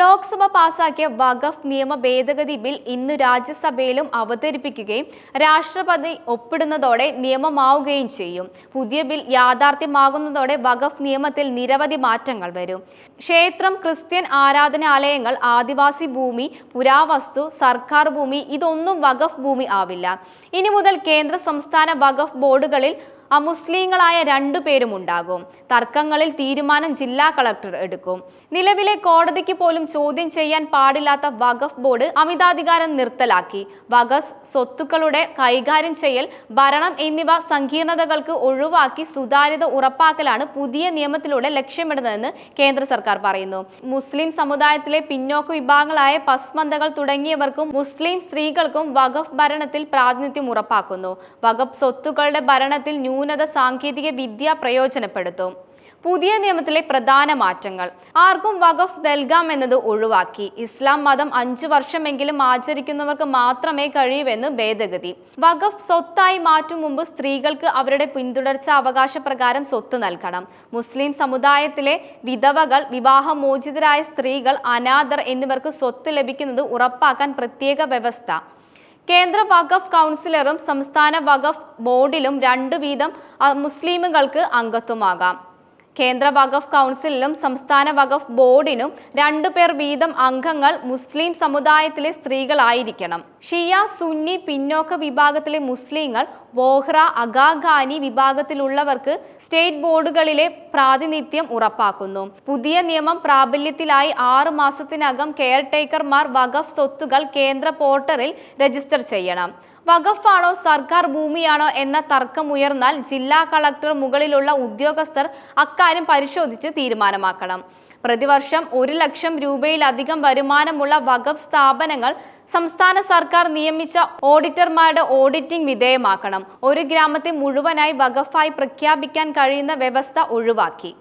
ലോക്സഭ പാസാക്കിയ വഖഫ് നിയമ ഭേദഗതി ബിൽ ഇന്ന് രാജ്യസഭയിലും അവതരിപ്പിക്കുകയും രാഷ്ട്രപതി ഒപ്പിടുന്നതോടെ നിയമമാവുകയും ചെയ്യും. പുതിയ ബിൽ യാഥാർത്ഥ്യമാകുന്നതോടെ വഖഫ് നിയമത്തിൽ നിരവധി മാറ്റങ്ങൾ വരും. ക്ഷേത്രം, ക്രിസ്ത്യൻ ആരാധനാലയങ്ങൾ, ആദിവാസി ഭൂമി, പുരാവസ്തു, സർക്കാർ ഭൂമി ഇതൊന്നും വഖഫ് ഭൂമി ആവില്ല. ഇനി മുതൽ കേന്ദ്ര സംസ്ഥാന വഖഫ് ബോർഡുകളിൽ അമുസ്ലിങ്ങളായ 2 പേരും ഉണ്ടാകും. തർക്കങ്ങളിൽ തീരുമാനം ജില്ലാ കളക്ടർ എടുക്കും. നിലവിലെ കോടതിക്ക് പോലും ചോദ്യം ചെയ്യാൻ പാടില്ലാത്ത വഖഫ് ബോർഡ് അമിതാധികാരം നിർത്തലാക്കി. വഖഫ് സ്വത്തുക്കളുടെ കൈകാര്യം ചെയ്യൽ, ഭരണം എന്നിവ സങ്കീർണതകൾക്ക് ഒഴിവാക്കി സുതാര്യത ഉറപ്പാക്കലാണ് പുതിയ നിയമത്തിലൂടെ ലക്ഷ്യമിടുന്നതെന്ന് കേന്ദ്ര സർക്കാർ പറയുന്നു. മുസ്ലിം സമുദായത്തിലെ പിന്നോക്ക വിഭാഗങ്ങളായ പസ്മന്തകൾ തുടങ്ങിയവർക്കും മുസ്ലിം സ്ത്രീകൾക്കും വഖഫ് ഭരണത്തിൽ പ്രാതിനിധ്യം ഉറപ്പാക്കുന്നു. വഖഫ് സ്വത്തുക്കളുടെ ഭരണത്തിൽ ന്യൂനത സാങ്കേതിക വിദ്യ പ്രയോജനപ്പെടുത്തും. പുതിയ നിയമത്തിലെ പ്രധാന മാറ്റങ്ങൾ: ആർക്കും വഖഫ് നൽകാമെന്നത് ഒഴിവാക്കി. ഇസ്ലാം മതം 5 വർഷമെങ്കിലും ആചരിക്കുന്നവർക്ക് മാത്രമേ കഴിയൂവെന്ന് ഭേദഗതി. വഖഫ് സ്വത്തായി മാറ്റും മുമ്പ് സ്ത്രീകൾക്ക് അവരുടെ പിന്തുടർച്ച അവകാശപ്രകാരം സ്വത്ത് നൽകണം. മുസ്ലിം സമുദായത്തിലെ വിധവകൾ, വിവാഹമോചിതരായ സ്ത്രീകൾ, അനാഥർ എന്നിവർക്ക് സ്വത്ത് ലഭിക്കുന്നത് ഉറപ്പാക്കാൻ പ്രത്യേക വ്യവസ്ഥ. കേന്ദ്ര വഖഫ് കൗൺസിലറും സംസ്ഥാന വഖഫ് ബോർഡിലും 2 വീതം മുസ്ലിമുകൾക്ക് അംഗത്വമാകാം. കേന്ദ്ര വഖഫ് കൗൺസിലിലും സംസ്ഥാന വഖഫ് ബോർഡിനും 2 പേർ വീതം അംഗങ്ങൾ മുസ്ലിം സമുദായത്തിലെ സ്ത്രീകളായിരിക്കണം. ഷിയ, സുന്നി, പിന്നോക്ക വിഭാഗത്തിലെ മുസ്ലിങ്ങൾ, വോഹ്ര, അഗാഖാനി വിഭാഗത്തിലുള്ളവർക്ക് സ്റ്റേറ്റ് ബോർഡുകളിലെ പ്രാതിനിധ്യം ഉറപ്പാക്കുന്നു. പുതിയ നിയമം പ്രാബല്യത്തിലായി 6 മാസത്തിനകം കെയർടേക്കർമാർ വഖഫ് സ്വത്തുകൾ കേന്ദ്ര പോർട്ടലിൽ രജിസ്റ്റർ ചെയ്യണം. വഖഫാണോ സർക്കാർ ഭൂമിയാണോ എന്ന തർക്കമുയർന്നാൽ ജില്ലാ കളക്ടർ മുകളിലുള്ള ഉദ്യോഗസ്ഥർ അക്കാര്യം പരിശോധിച്ച് തീരുമാനമാക്കണം. പ്രതിവർഷം 1 ലക്ഷം രൂപയിലധികം വരുമാനമുള്ള വഖഫ് സ്ഥാപനങ്ങൾ സംസ്ഥാന സർക്കാർ നിയമിച്ച ഓഡിറ്റർമാരുടെ ഓഡിറ്റിംഗ് വിധേയമാക്കണം. ഒരു ഗ്രാമത്തെ മുഴുവനായി വഖഫായി പ്രഖ്യാപിക്കാൻ കഴിയുന്ന വ്യവസ്ഥ ഒഴിവാക്കി.